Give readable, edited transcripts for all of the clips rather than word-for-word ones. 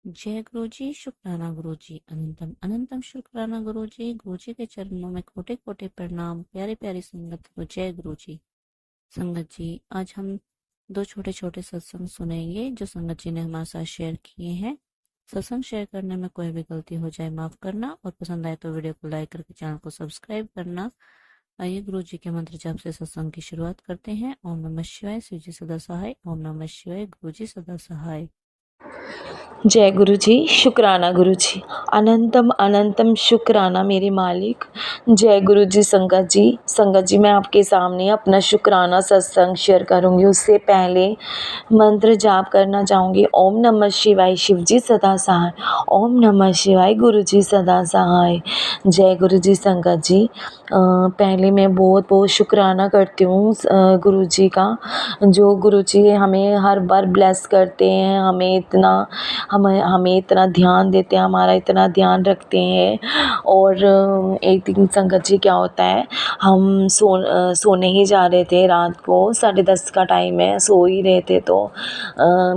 जय गुरु जी, शुक्राना गुरु जी, अनंतम अनंतम शुक्राना गुरु जी के चरणों में कोटि कोटि प्रणाम। प्यारी प्यारी संगत को जय गुरु जी। संगत जी, आज हम दो छोटे छोटे सत्संग सुनेंगे जो संगत जी ने हमारे साथ शेयर किए हैं। सत्संग शेयर करने में कोई भी गलती हो जाए माफ करना, और पसंद आए तो वीडियो को लाइक करके चैनल को सब्सक्राइब करना। आइए गुरु जी के मंत्र जाप से सत्संग की शुरुआत करते हैं। ओम नमः शिवाय, शिव जी सदा सहाय। ओम नमः शिवाय, गुरु जी सदा सहाय। जय गुरु जी, शुक्राना गुरु जी, अनंतम अनंतम शुक्राना मेरे मालिक। जय गुरु जी। संगत जी, मैं आपके सामने अपना शुक्राना सत्संग शेयर करूंगी। उससे पहले मंत्र जाप करना चाहूँगी। ओम नमः शिवाय, शिव जी सदा सहाय। ओम नमः शिवाय, गुरु जी सदा सहाय। जय गुरु जी। संगत जी, पहले मैं बहुत बहुत शुक्राना करती हूँ गुरु जी का, जो गुरु जी हमें हर बार ब्लेस करते हैं, हमें इतना ध्यान देते हैं, हमारा इतना ध्यान रखते हैं। और एक दिन संगत जी क्या होता है, हम सोने ही जा रहे थे, रात को 10:30 का टाइम है, सो ही रहे थे तो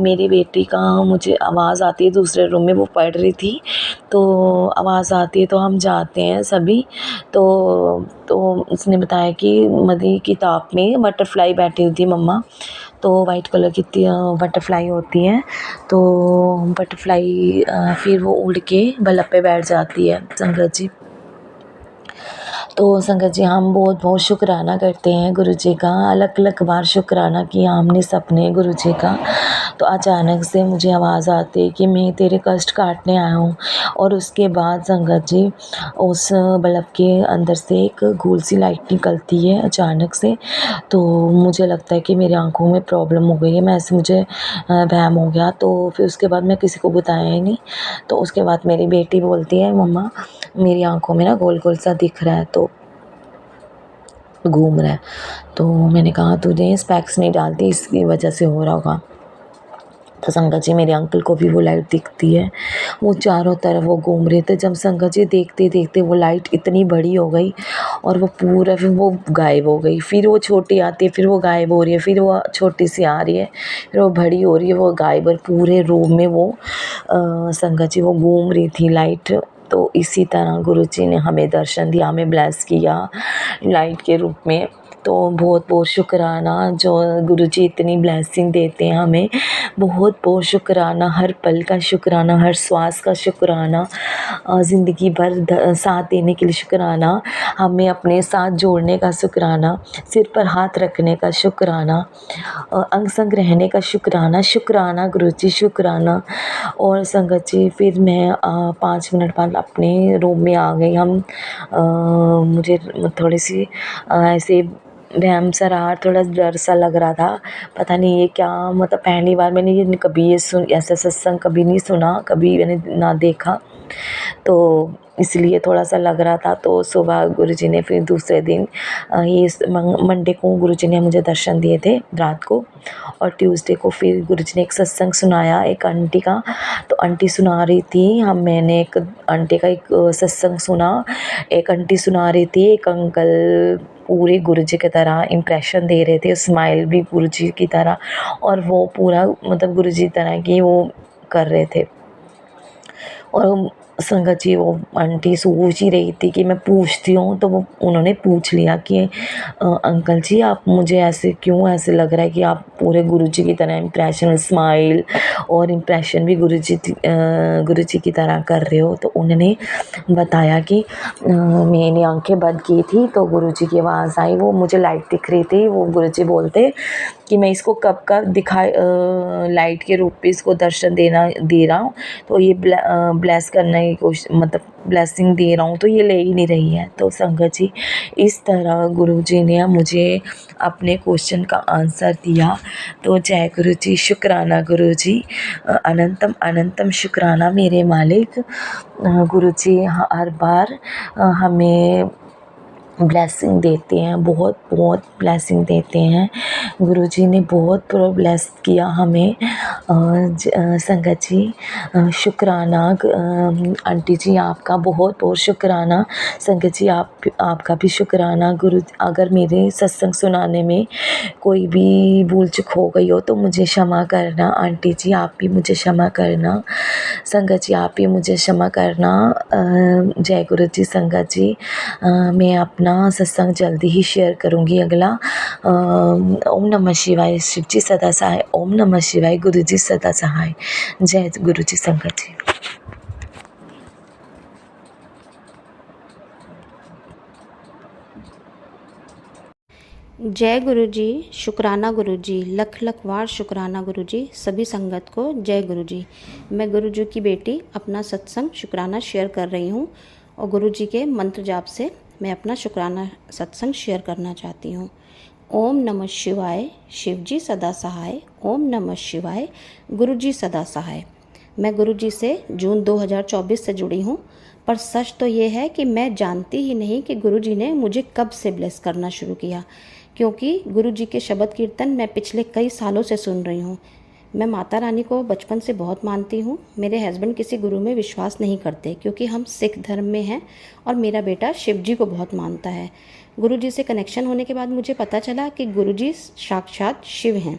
मेरी बेटी का मुझे आवाज़ आती है, दूसरे रूम में वो पढ़ रही थी, तो आवाज़ आती है तो हम जाते हैं सभी। तो उसने बताया कि मदी किताब में बटरफ्लाई बैठी हुई थी मम्मा, तो वाइट कलर की बटरफ्लाई होती है, तो बटरफ्लाई फिर वो उड़ के बल्ब पे बैठ जाती है संगत जी। तो संगत जी, हम बहुत बहुत शुक्राना करते हैं गुरु जी का, अलग अलग बार शुक्राना किया हमने सबने गुरु जी का। तो अचानक से मुझे आवाज़ आती है कि मैं तेरे कष्ट काटने आया हूँ। और उसके बाद संगत जी, उस बल्ब के अंदर से एक गोल सी लाइट निकलती है अचानक से। तो मुझे लगता है कि मेरी आंखों में प्रॉब्लम हो गई है, मैं ऐसे मुझे वहम हो गया। तो फिर उसके बाद मैं किसी को बताया ही नहीं। तो उसके बाद मेरी बेटी बोलती है, मम्मा मेरी आंखों में ना गोल गोल सा दिख रहा है, तो घूम रहा है। तो मैंने कहा तुझे स्पेक्स नहीं डालती, इसकी वजह से हो रहा होगा। तो संगत जी, मेरे अंकल को भी वो लाइट दिखती है, वो चारों तरफ वो घूम रहे थे। जब संगत जी देखते देखते वो लाइट इतनी बड़ी हो गई और वो पूरा फिर वो गायब हो गई। फिर वो छोटी आती है, फिर वो गायब हो रही है, फिर वो छोटी सी आ रही है, फिर वो बड़ी हो रही है, वो गायब। और पूरे रूम में वो संगत जी वो घूम रही थी लाइट। तो इसी तरह गुरु जी ने हमें दर्शन दिया, हमें ब्लेस किया लाइट के रूप में। तो बहुत बहुत शुक्राना, जो गुरु जी इतनी ब्लेसिंग देते हैं हमें, बहुत बहुत शुक्राना, हर पल का शुक्राना, हर श्वास का शुक्राना, ज़िंदगी भर साथ देने के लिए शुक्राना, हमें अपने साथ जोड़ने का शुक्राना, सिर पर हाथ रखने का शुक्राना, अंग संग रहने का शुक्राना। शुक्राना गुरु जी, शुक्राना। और संगत जी, फिर मैं 5 मिनट बाद अपने रूम में आ गई। मुझे थोड़ी सी ऐसे वहम सा रहा, थोड़ा डर सा लग रहा था, पता नहीं ये क्या, मतलब पहली बार मैंने ये कभी ऐसा सत्संग कभी नहीं सुना, कभी मैंने ना देखा, तो इसलिए थोड़ा सा लग रहा था। तो सुबह गुरुजी ने फिर दूसरे दिन ये मंडे को गुरुजी ने मुझे दर्शन दिए थे रात को, और ट्यूसडे को फिर गुरुजी ने एक सत्संग सुनाया एक आंटी का। तो आंटी सुना रही थी, मैंने एक आंटी का एक सत्संग सुना, एक आंटी सुना रही थी, एक अंकल पूरे गुरुजी की तरह इम्प्रेशन दे रहे थे, स्माइल भी गुरुजी की तरह, और वो पूरा मतलब गुरुजी तरह की वो कर रहे थे। और संगत जी, वो आंटी सोच ही रही थी कि मैं पूछती हूँ, तो वो उन्होंने पूछ लिया कि अंकल जी आप मुझे ऐसे क्यों ऐसे लग रहा है कि आप पूरे गुरुजी की तरह इम्प्रेशन, स्माइल और इम्प्रेशन भी गुरुजी की तरह कर रहे हो। तो उन्होंने बताया कि मैंने आंखें बंद की थी तो गुरुजी की आवाज़ आई, वो मुझे लाइट दिख रही थी, वो गुरुजी बोलते कि मैं इसको कब कब लाइट के रूप में इसको दर्शन दे रहा हूँ, तो ये ब्लेस करने की कोशिश, मतलब ब्लेसिंग दे रहा हूँ, तो ये ले ही नहीं रही है। तो संगत जी, इस तरह गुरुजी ने मुझे अपने क्वेश्चन का आंसर दिया। तो जय गुरु जी, शुक्राना गुरु जी, अनंतम अनंतम शुक्राना मेरे मालिक। गुरु जी हर बार हमें ब्लेसिंग देते हैं, बहुत बहुत ब्लेसिंग देते हैं। गुरुजी ने बहुत ब्लेस किया हमें। संगत जी, शुक्राना आंटी जी, आपका बहुत बहुत शुक्राना। संगत जी, आपका भी शुक्राना। गुरु, अगर मेरे सत्संग सुनाने में कोई भी भूल चूक हो गई हो तो मुझे क्षमा करना। आंटी जी, आप भी मुझे क्षमा करना। संगत जी आप ही मुझे क्षमा करना। जय गुरु जी। संगत जी मैं अपना सत्संग जल्दी ही शेयर करूँगी अगला। ओम नमः शिवाय। शिव जी सदा सहाय। ओम नमः शिवाय। गुरु जी सदा सहाय। जय गुरु जी। संगत जी जय गुरु जी। शुक्राना गुरु जी। लख लख वार शुक्राना गुरु जी। सभी संगत को जय गुरु जी। मैं गुरु जी की बेटी अपना सत्संग शुक्राना शेयर कर रही हूँ और गुरु जी के मंत्र जाप से मैं अपना शुक्राना सत्संग शेयर करना चाहती हूँ। ओम नमः शिवाय। शिव जी सदा सहाय। ओम नमः शिवाय। गुरु जी सदा सहाय। मैं गुरु जी से जून 2024 से जुड़ी हूँ, पर सच तो ये है कि मैं जानती ही नहीं कि गुरु जी ने मुझे कब से ब्लेस करना शुरू किया, क्योंकि गुरु जी के शब्द कीर्तन मैं पिछले कई सालों से सुन रही हूँ। मैं माता रानी को बचपन से बहुत मानती हूँ। मेरे हस्बैंड किसी गुरु में विश्वास नहीं करते क्योंकि हम सिख धर्म में हैं, और मेरा बेटा शिव जी को बहुत मानता है। गुरु जी से कनेक्शन होने के बाद मुझे पता चला कि गुरु जी साक्षात शिव हैं।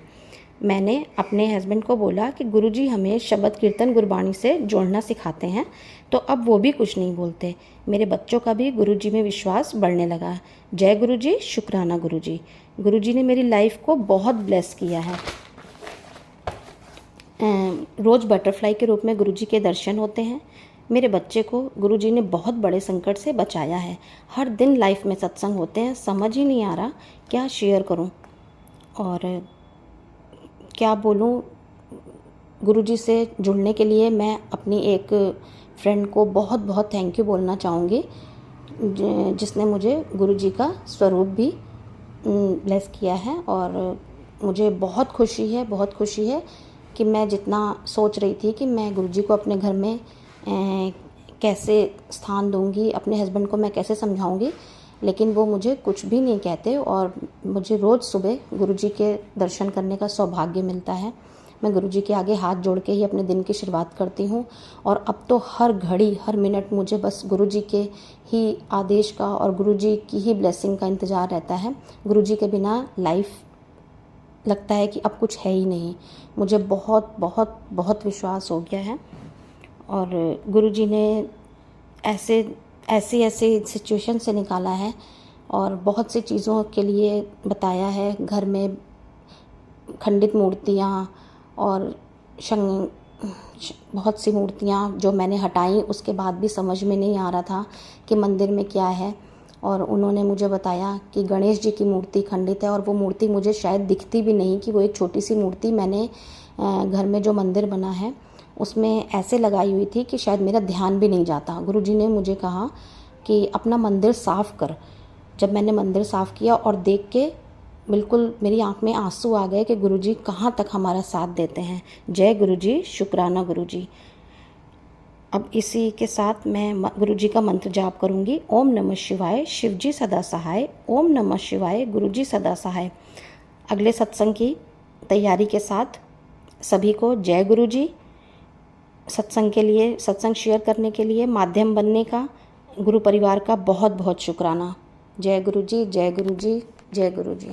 मैंने अपने हस्बैंड को बोला कि गुरुजी हमें शब्द कीर्तन गुरबाणी से जोड़ना सिखाते हैं, तो अब वो भी कुछ नहीं बोलते। मेरे बच्चों का भी गुरुजी में विश्वास बढ़ने लगा। जय गुरुजी। शुक्राना गुरुजी। गुरुजी ने मेरी लाइफ को बहुत ब्लेस किया है। रोज़ बटरफ्लाई के रूप में गुरुजी के दर्शन होते हैं। मेरे बच्चे को गुरुजी ने बहुत बड़े संकट से बचाया है। हर दिन लाइफ में सत्संग होते हैं, समझ ही नहीं आ रहा क्या शेयर करूं और क्या बोलूं। गुरुजी से जुड़ने के लिए मैं अपनी एक फ्रेंड को बहुत बहुत थैंक यू बोलना चाहूँगी, जिसने मुझे गुरुजी का स्वरूप भी ब्लेस किया है। और मुझे बहुत खुशी है कि मैं जितना सोच रही थी कि मैं गुरुजी को अपने घर में कैसे स्थान दूंगी, अपने हस्बैंड को मैं कैसे समझाऊंगी, लेकिन वो मुझे कुछ भी नहीं कहते और मुझे रोज़ सुबह गुरुजी के दर्शन करने का सौभाग्य मिलता है। मैं गुरुजी के आगे हाथ जोड़ के ही अपने दिन की शुरुआत करती हूँ और अब तो हर घड़ी हर मिनट मुझे बस गुरुजी के ही आदेश का और गुरुजी की ही ब्लेसिंग का इंतज़ार रहता है। गुरुजी के बिना लाइफ लगता है कि अब कुछ है ही नहीं। मुझे बहुत बहुत बहुत विश्वास हो गया है और गुरुजी ने ऐसी सिचुएशन से निकाला है और बहुत सी चीज़ों के लिए बताया है। घर में खंडित मूर्तियाँ और बहुत सी मूर्तियाँ जो मैंने हटाई, उसके बाद भी समझ में नहीं आ रहा था कि मंदिर में क्या है, और उन्होंने मुझे बताया कि गणेश जी की मूर्ति खंडित है और वो मूर्ति मुझे शायद दिखती भी नहीं कि वो एक छोटी सी मूर्ति मैंने घर में जो मंदिर बना है उसमें ऐसे लगाई हुई थी कि शायद मेरा ध्यान भी नहीं जाता। गुरुजी ने मुझे कहा कि अपना मंदिर साफ़ कर। जब मैंने मंदिर साफ़ किया और देख के बिल्कुल मेरी आंख में आंसू आ गए कि गुरुजी कहाँ तक हमारा साथ देते हैं। जय गुरुजी। शुक्राना गुरुजी। अब इसी के साथ मैं गुरुजी का मंत्र जाप करूँगी। ओम नमः शिवाय। शिव जी सदा सहाय। ओम नमः शिवाय। गुरुजी सदा सहाय। अगले सत्संग की तैयारी के साथ सभी को जय गुरुजी। सत्संग के लिए, सत्संग शेयर करने के लिए माध्यम बनने का गुरु परिवार का बहुत बहुत शुक्राना। जय गुरुजी। जय गुरुजी। जय गुरुजी।